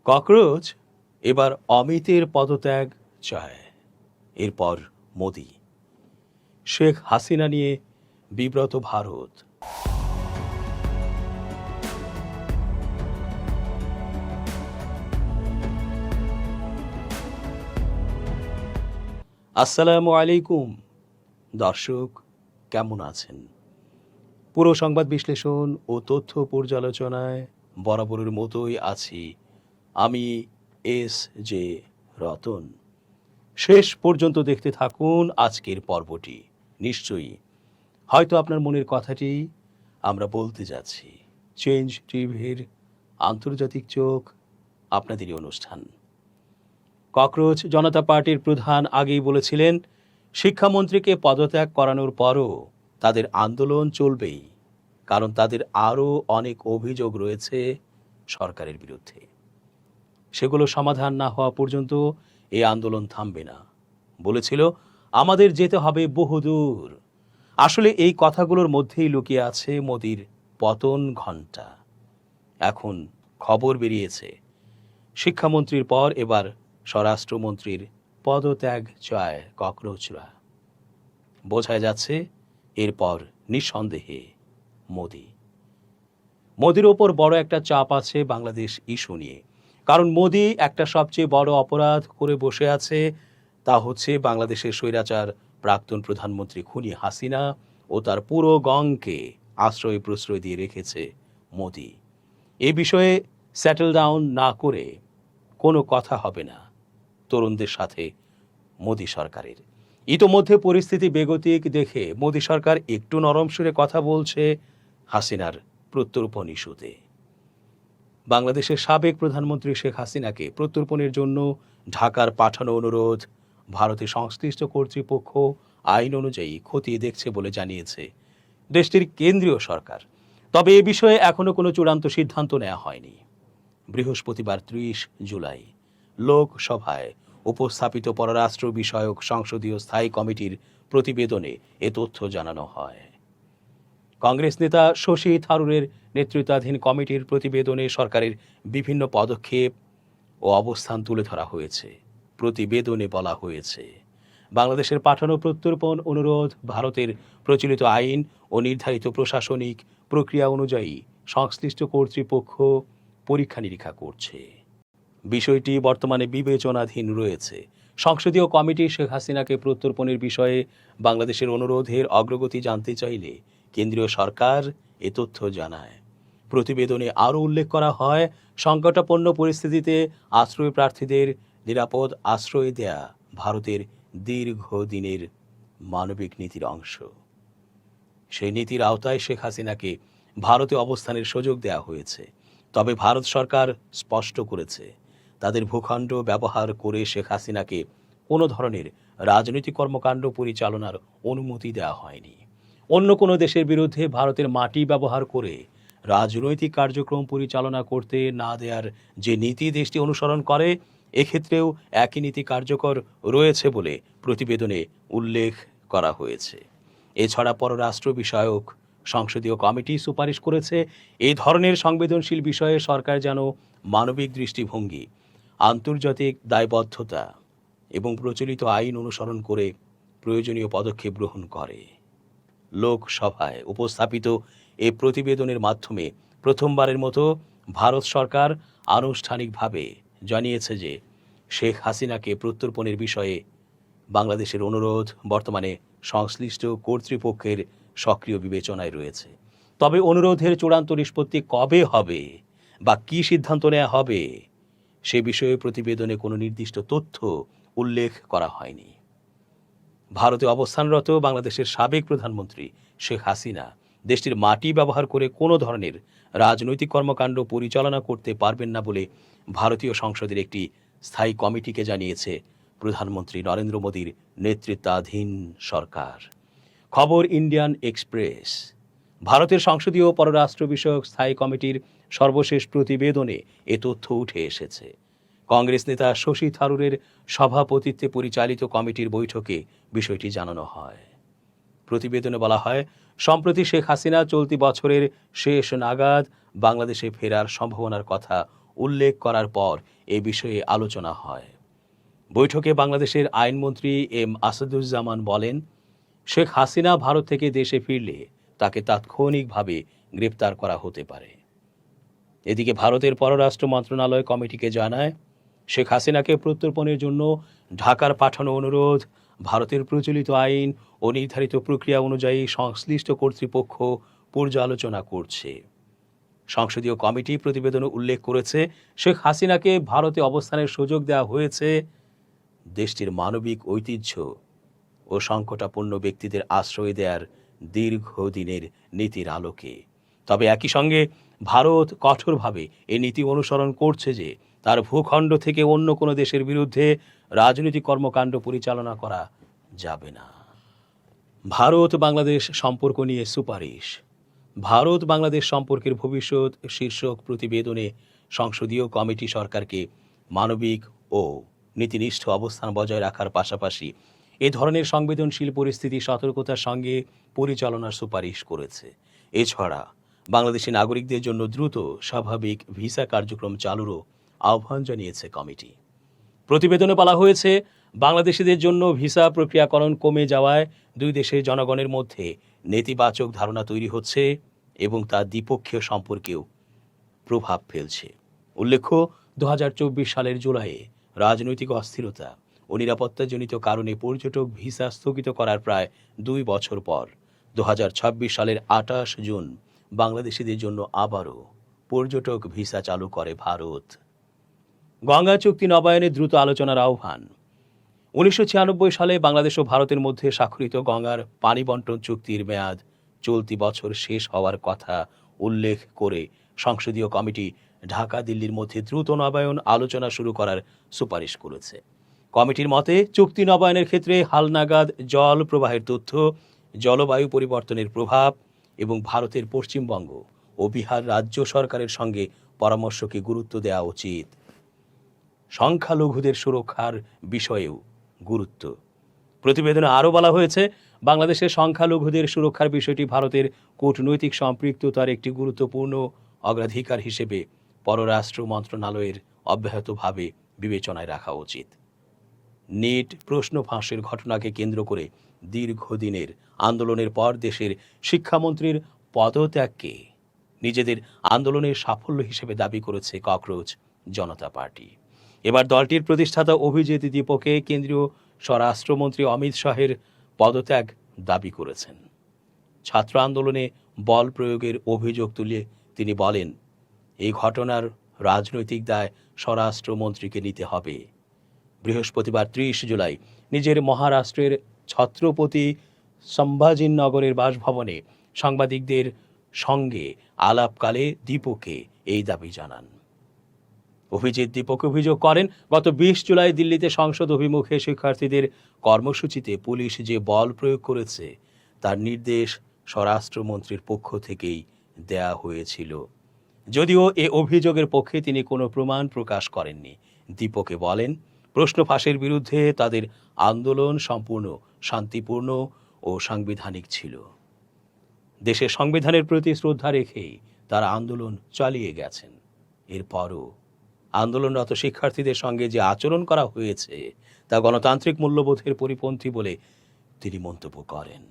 Cockroach এবার অমিতের পদত্যাগ চায়। এরপর মোদি, শেখ হাসিনা নিয়ে বিব্রত ভারত। আসসালামু আলাইকুম দর্শক, কেমন আছেন? পুরো সংবাদ বিশ্লেষণ ও তথ্য পর্যালোচনায় বরাবরের মতোই আছি আমি এস জে রতন। শেষ পর্যন্ত দেখতে থাকুন আজকের পর্বটি। নিশ্চয়ই হয়তো আপনার মনের কথাটি আমরা বলতে যাচ্ছি। চেঞ্জ টিভির আন্তর্জাতিক চোখ, আপনাদেরই অনুষ্ঠান। ককরোচ জনতা পার্টির প্রধান আগেই বলেছিলেন, শিক্ষামন্ত্রীকে পদত্যাগ করানোর পরও তাদের আন্দোলন চলবেই, কারণ তাদের আরও অনেক অভিযোগ রয়েছে সরকারের বিরুদ্ধে। সেগুলো সমাধান না হওয়া পর্যন্ত এই আন্দোলন থামবে না। বলেছিল, আমাদের যেতে হবে বহুদূর। আসলে এই কথাগুলোর মধ্যেই লুকিয়ে আছে মোদির পতন ঘণ্টা। এখন খবর বেরিয়েছে, শিক্ষামন্ত্রীর পর এবার স্বরাষ্ট্রমন্ত্রীর পদত্যাগ চায় ককরোচরা। বোঝা যাচ্ছে এরপর নিঃসন্দেহে মোদির ওপর বড় একটা চাপ আছে বাংলাদেশ ইস্যু নিয়ে। কারণ মোদি একটা সবচেয়ে বড় অপরাধ করে বসে আছে, তা হচ্ছে বাংলাদেশের স্বৈরাচার প্রাক্তন প্রধানমন্ত্রী খুনি হাসিনা ও তার পুরো গংকে আশ্রয় প্রশ্রয় দিয়ে রেখেছে মোদি। এ বিষয়ে সেটেল ডাউন না করে কোনো কথা হবে না তরুণদের সাথে মোদি সরকারের। ইতোমধ্যে পরিস্থিতি বেগতিক দেখে মোদি সরকার একটু নরম সুরে কথা বলছে হাসিনার প্রত্যর্পণ ইস্যুতে। বাংলাদেশের সাবেক প্রধানমন্ত্রী শেখ হাসিনাকে প্রত্যর্পণের জন্য ঢাকার পাঠানো অনুরোধ ভারতের সংশ্লিষ্ট কর্তৃপক্ষ আইন অনুযায়ী খতিয়ে দেখছে বলে জানিয়েছে দেশটির কেন্দ্রীয় সরকার। তবে এ বিষয়ে এখনো কোনো চূড়ান্ত সিদ্ধান্ত নেওয়া হয়নি। বৃহস্পতিবার 30 জুলাই লোকসভায় উপস্থাপিত পররাষ্ট্র বিষয়ক সংসদীয় স্থায়ী কমিটির প্রতিবেদনে এ তথ্য জানানো হয়। কংগ্রেস নেতা শশী থারুরের নেতৃত্বাধীন কমিটির প্রতিবেদনে সরকারের বিভিন্ন পদক্ষেপ ও অবস্থান তুলে ধরা হয়েছে। প্রতিবেদনে বলা হয়েছে, বাংলাদেশের পাঠানো প্রত্যর্পণ অনুরোধ ভারতের প্রচলিত আইন ও নির্ধারিত প্রশাসনিক প্রক্রিয়া অনুযায়ী সংশ্লিষ্ট কর্তৃপক্ষ পরীক্ষা নিরীক্ষা করছে। বিষয়টি বর্তমানে বিবেচনাধীন রয়েছে। সংসদীয় কমিটি শেখ হাসিনাকে প্রত্যর্পণের বিষয়ে বাংলাদেশের অনুরোধের অগ্রগতি জানতে চাইলে কেন্দ্রীয় সরকার এ তথ্য জানায়। প্রতিবেদনে আরও উল্লেখ করা হয়, সংকটাপন্ন পরিস্থিতিতে আশ্রয় প্রার্থীদের নিরাপদ আশ্রয় দেয়া ভারতের দীর্ঘদিনের মানবিক নীতির অংশ। সেই নীতির আওতায় শেখ হাসিনাকে ভারতে অবস্থানের সুযোগ দেওয়া হয়েছে। তবে ভারত সরকার স্পষ্ট করেছে, তাদের ভূখণ্ড ব্যবহার করে শেখ হাসিনাকে কোনো ধরনের রাজনৈতিক কর্মকাণ্ড পরিচালনার অনুমতি দেওয়া হয়নি। অন্য কোনো দেশের বিরুদ্ধে ভারতের মাটি ব্যবহার করে রাজনৈতিক কার্যক্রম পরিচালনা করতে না দেওয়ার যে নীতি দেশটি অনুসরণ করে, এক্ষেত্রেও একই নীতি কার্যকর রয়েছে বলে প্রতিবেদনে উল্লেখ করা হয়েছে। এছাড়া পররাষ্ট্র বিষয়ক সংসদীয় কমিটি সুপারিশ করেছে, এই ধরনের সংবেদনশীল বিষয়ে সরকার যেন মানবিক দৃষ্টিভঙ্গি, আন্তর্জাতিক দায়বদ্ধতা এবং প্রচলিত আইন অনুসরণ করে প্রয়োজনীয় পদক্ষেপ গ্রহণ করে। লোকসভায় উপস্থাপিত এই প্রতিবেদনের মাধ্যমে প্রথমবারের মতো ভারত সরকার আনুষ্ঠানিকভাবে জানিয়েছে যে শেখ হাসিনাকে প্রত্যর্পণের বিষয়ে বাংলাদেশের অনুরোধ বর্তমানে সংশ্লিষ্ট কর্তৃপক্ষের সক্রিয় বিবেচনায় রয়েছে। তবে অনুরোধের চূড়ান্ত নিষ্পত্তি কবে হবে বা কী সিদ্ধান্ত নেওয়া হবে সে বিষয়ে প্রতিবেদনে কোনো নির্দিষ্ট তথ্য উল্লেখ করা হয়নি। ভারতে অবস্থানরত বাংলাদেশের সাবেক প্রধানমন্ত্রী শেখ হাসিনা দেশটির মাটি ব্যবহার করে কোনো ধরনের রাজনৈতিক কর্মকাণ্ড পরিচালনা করতে পারবেন না বলে ভারতীয় সংসদের একটি স্থায়ী কমিটিকে জানিয়েছে প্রধানমন্ত্রী নরেন্দ্র মোদীর নেতৃত্বাধীন সরকার। খবর ইন্ডিয়ান এক্সপ্রেস। ভারতের সংসদীয় পররাষ্ট্র বিষয়ক স্থায়ী কমিটির সর্বশেষ প্রতিবেদনে এ তথ্য উঠে এসেছে। কংগ্রেস নেতা শশী থারুরের সভাপতিত্বে পরিচালিত কমিটির বৈঠকে বিষয়টি জানানো হয়। প্রতিবেদনে বলা হয়, সম্প্রতি শেখ হাসিনা চলতি বছরের শেষ নাগাদ বাংলাদেশে ফেরার সম্ভাবনার কথা উল্লেখ করার পর এ বিষয়ে আলোচনা হয়। বৈঠকে বাংলাদেশের আইনমন্ত্রী এম আসাদুজ্জামান বলেন, শেখ হাসিনা ভারত থেকে দেশে ফিরলে তাকে তাৎক্ষণিকভাবে গ্রেপ্তার করা হতে পারে। এদিকে ভারতের পররাষ্ট্র মন্ত্রণালয় কমিটিকে জানায়, শেখ হাসিনাকে প্রত্যর্পণের জন্য ঢাকার পাঠানো অনুরোধ ভারতের প্রচলিত আইন ও নির্ধারিত প্রক্রিয়া অনুযায়ী সংশ্লিষ্ট কর্তৃপক্ষ পর্যালোচনা করছে। সংসদীয় কমিটি প্রতিবেদনে উল্লেখ করেছে, শেখ হাসিনাকে ভারতে অবস্থানের সুযোগ দেওয়া হয়েছে দেশটির মানবিক ঐতিহ্য ও সংকটাপন্ন ব্যক্তিদের আশ্রয় দেওয়ার দীর্ঘদিনের নীতির আলোকে। তবে একই সঙ্গে ভারত কঠোরভাবে এই নীতি অনুসরণ করছে যে তার ভূখণ্ড থেকে অন্য কোনো দেশের বিরুদ্ধে রাজনৈতিক কর্মকাণ্ড পরিচালনা করা যাবে না। ভারত বাংলাদেশ সম্পর্ক নিয়ে সুপারিশ। ভারত বাংলাদেশ সম্পর্কের ভবিষ্যৎ শীর্ষক প্রতিবেদনে সংসদীয় কমিটি সরকারকে মানবিক ও নীতিনিষ্ঠ অবস্থান বজায় রাখার পাশাপাশি এ ধরনের সংবেদনশীল পরিস্থিতি সতর্কতার সঙ্গে পরিচালনার সুপারিশ করেছে। এছাড়া বাংলাদেশি নাগরিকদের জন্য দ্রুত স্বাভাবিক ভিসা কার্যক্রম চালুরও আহ্বান জানিয়েছে কমিটি। প্রতিবেদনে বলা হয়েছে, বাংলাদেশিদের জন্য ভিসা প্রক্রিয়াকরণ কমে যাওয়ায় দুই দেশের জনগণের মধ্যে নেতিবাচক ধারণা তৈরি হচ্ছে এবং তা দ্বিপক্ষীয় সম্পর্কেও প্রভাব ফেলছে। উল্লেখ্য, 2024 সালের জুলাইয়ে রাজনৈতিক অস্থিরতা ও নিরাপত্তাজনিত কারণে পর্যটক ভিসা স্থগিত করার প্রায় 2 বছর পর 2026 সালের 28 জুন বাংলাদেশিদের জন্য আবারও পর্যটক ভিসা চালু করে ভারত। গঙ্গা চুক্তি নবায়নে দ্রুত আলোচনার আহ্বান। 1996 সালে বাংলাদেশ ও ভারতের মধ্যে স্বাক্ষরিত গঙ্গার পানি বন্টন চুক্তির মেয়াদ চলতি বছর শেষ হওয়ার কথা উল্লেখ করে সংসদীয় কমিটি ঢাকা দিল্লির মধ্যে দ্রুত নবায়ন আলোচনা শুরু করার সুপারিশ করেছে। কমিটির মতে, চুক্তি নবায়নের ক্ষেত্রে হালনাগাদ জল প্রবাহের তথ্য, জলবায়ু পরিবর্তনের প্রভাব এবং ভারতের পশ্চিমবঙ্গ ও বিহার রাজ্য সরকারের সঙ্গে পরামর্শকে গুরুত্ব দেওয়া উচিত। সংখ্যালঘুদের সুরক্ষার বিষয়েও গুরুত্ব। প্রতিবেদনে আরও বলা হয়েছে, বাংলাদেশের সংখ্যালঘুদের সুরক্ষার বিষয়টি ভারতের কূটনৈতিক সম্পৃক্ততার একটি গুরুত্বপূর্ণ অগ্রাধিকার হিসেবে পররাষ্ট্র মন্ত্রণালয়ের অব্যাহতভাবে বিবেচনায় রাখা উচিত। নিট প্রশ্ন ফাঁসের ঘটনাকে কেন্দ্র করে দীর্ঘদিনের আন্দোলনের পর দেশের শিক্ষামন্ত্রীর পদত্যাগকে নিজেদের আন্দোলনের সাফল্য হিসেবে দাবি করেছে ককরোচ জনতা পার্টি। এবার দলটির প্রতিষ্ঠাতা অভিজিৎ দীপকে কেন্দ্রীয় স্বরাষ্ট্রমন্ত্রী অমিত শাহের পদত্যাগ দাবি করেছেন। ছাত্র আন্দোলনে বল প্রয়োগের অভিযোগ তুলে তিনি বলেন, এই ঘটনার রাজনৈতিক দায় স্বরাষ্ট্রমন্ত্রীকে নিতে হবে। বৃহস্পতিবার 30 জুলাই নিজের মহারাষ্ট্রের ছত্রপতি সম্ভাজিনগরের বাসভবনে সাংবাদিকদের সঙ্গে আলাপকালে দীপকে এই দাবি জানান। অভিজিৎ দীপক অভিযোগ করেন, গত 20 জুলাই দিল্লিতে সংসদ অভিমুখে শিক্ষার্থীদের কর্মসূচিতে পুলিশ যে বল প্রয়োগ করেছে তার নির্দেশ স্বরাষ্ট্রমন্ত্রীর পক্ষ থেকেই দেয়া হয়েছিল। যদিও এ অভিযোগের পক্ষে তিনি কোনো প্রমাণ প্রকাশ করেননি। দীপকে বলেন, প্রশ্ন ফাঁসের বিরুদ্ধে তাদের আন্দোলন সম্পূর্ণ শান্তিপূর্ণ ও সাংবিধানিক ছিল। দেশের সংবিধানের প্রতি শ্রদ্ধা রেখেই তারা আন্দোলন চালিয়ে গেছেন। এরপরও আন্দোলনরত শিক্ষার্থীদের সঙ্গে যে আচরণ করা হয়েছে তা গণতান্ত্রিক মূল্যবোধের পরিপন্থী বলে তিনি মন্তব্য করেন।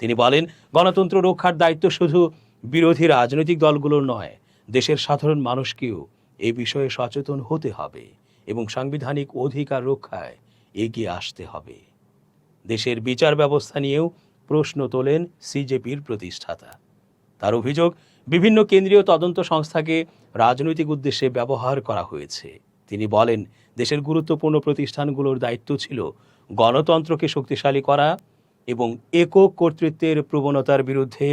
তিনি বলেন, গণতন্ত্র রক্ষার দায়িত্ব শুধু বিরোধী রাজনৈতিক দলগুলোর নয়, দেশের সাধারণ মানুষকেও এ বিষয়ে সচেতন হতে হবে এবং সাংবিধানিক অধিকার রক্ষায় এগিয়ে আসতে হবে। দেশের বিচার ব্যবস্থা নিয়েও প্রশ্ন তোলেন সিজেপির প্রতিষ্ঠাতা। তার অভিযোগ, বিভিন্ন কেন্দ্রীয় তদন্ত সংস্থাকে রাজনৈতিক উদ্দেশ্যে ব্যবহার করা হয়েছে। তিনি বলেন, দেশের গুরুত্বপূর্ণ প্রতিষ্ঠানগুলোর দায়িত্ব ছিল গণতন্ত্রকে শক্তিশালী করা এবং একক কর্তৃত্বের প্রবণতার বিরুদ্ধে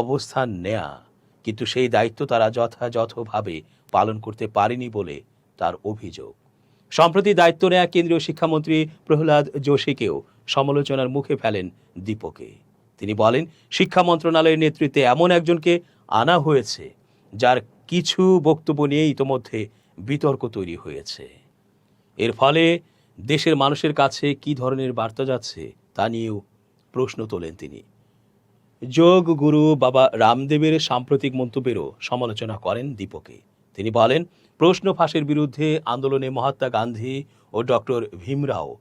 অবস্থান নেয়া, কিন্তু সেই দায়িত্ব তারা যথাযথভাবে পালন করতে পারেনি বলে তার অভিযোগ। সম্প্রতি দায়িত্ব নেয়া কেন্দ্রীয় শিক্ষামন্ত্রী প্রহ্লাদ যোশীকেও সমালোচনার মুখে ফেলেন দীপকে। তিনি বলেন, শিক্ষা মন্ত্রণালয়ের নেতৃত্বে এমন একজনকে আনা হয়েছে যার কিছু বক্তব্য নিয়ে ইতোমধ্যে বিতর্ক তৈরি হয়েছে। এর ফলে দেশের মানুষের কাছে কি ধরনের বার্তা যাচ্ছে তা নিয়েও প্রশ্ন তোলেন তিনি। যোগ গুরু বাবা রামদেবের সাম্প্রতিক মন্তব্যেরও সমালোচনা করেন দীপকে। তিনি বলেন, প্রশ্ন ফাঁসের বিরুদ্ধে আন্দোলনে মহাত্মা গান্ধী ও ডক্টর ভীমরাও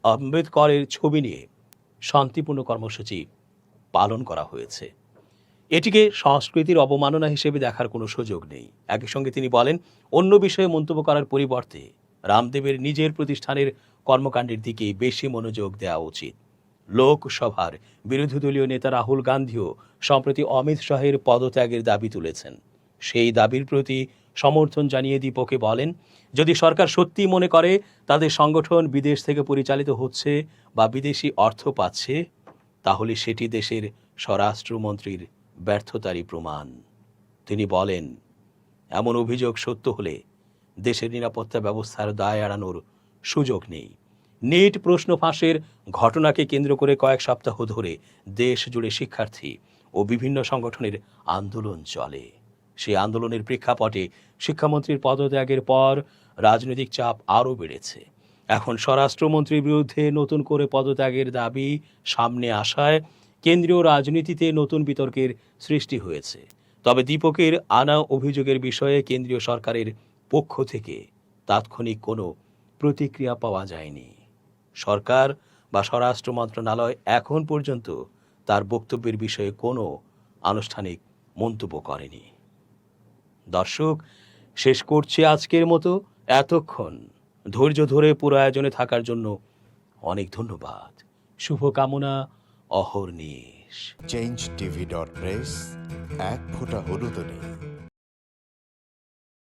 আম্বেদকরের ছবি নিয়ে শান্তিপূর্ণ কর্মসূচি পালন করা হয়েছে। এটিকে সংস্কৃতির অবমাননা হিসেবে দেখার কোনো সুযোগ নেই। একই সঙ্গে তিনি বলেন, অন্য বিষয়ে মন্তব্য করার পরিবর্তে রামদেবের নিজের প্রতিষ্ঠানের কর্মকাণ্ডের দিকে বেশি মনোযোগ দেওয়া উচিত। লোকসভার বিরোধী দলীয় নেতা রাহুল গান্ধীও সম্প্রতি অমিত শাহের পদত্যাগের দাবি তুলেছেন। সেই দাবির প্রতি সমর্থন জানিয়ে দীপকে বলেন, যদি সরকার সত্যি মনে করে তাদের সংগঠন বিদেশ থেকে পরিচালিত হচ্ছে বা বিদেশি অর্থ পাচ্ছে, তাহলে সেটি দেশের স্বরাষ্ট্রমন্ত্রীর ব্যর্থতারই প্রমাণ। তিনি বলেন, এমন অভিযোগ সত্য হলে দেশের নিরাপত্তা ব্যবস্থার দায় এড়ানোর সুযোগ নেই। নিট প্রশ্ন ফাঁসের ঘটনাকে কেন্দ্র করে কয়েক সপ্তাহ ধরে দেশ জুড়ে শিক্ষার্থী ও বিভিন্ন সংগঠনের আন্দোলন চলে। সেই আন্দোলনের প্রেক্ষাপটে শিক্ষামন্ত্রীর পদত্যাগের পর রাজনৈতিক চাপ আরও বেড়েছে। এখন স্বরাষ্ট্রমন্ত্রীর বিরুদ্ধে নতুন করে পদত্যাগের দাবি সামনে আসায় কেন্দ্রীয় রাজনীতিতে নতুন বিতর্কের সৃষ্টি হয়েছে। তবে দীপকের আনা অভিযোগের বিষয়ে কেন্দ্রীয় সরকারের পক্ষ থেকে তাৎক্ষণিক কোনো প্রতিক্রিয়া পাওয়া যায়নি। সরকার বা স্বরাষ্ট্র মন্ত্রণালয় এখন পর্যন্ত তার বক্তব্যের বিষয়ে কোনো আনুষ্ঠানিক মন্তব্য করেনি। দর্শক, শেষ করছি আজকের মতো। এতক্ষণ ধৈর্য ধরে পুরো আয়োজনে থাকার জন্য অনেক ধন্যবাদ। শুভকামনা অহর্নিশ। চেঞ্জ টিভি.প্রেস, এক ফোঁটা হলুদও নেই।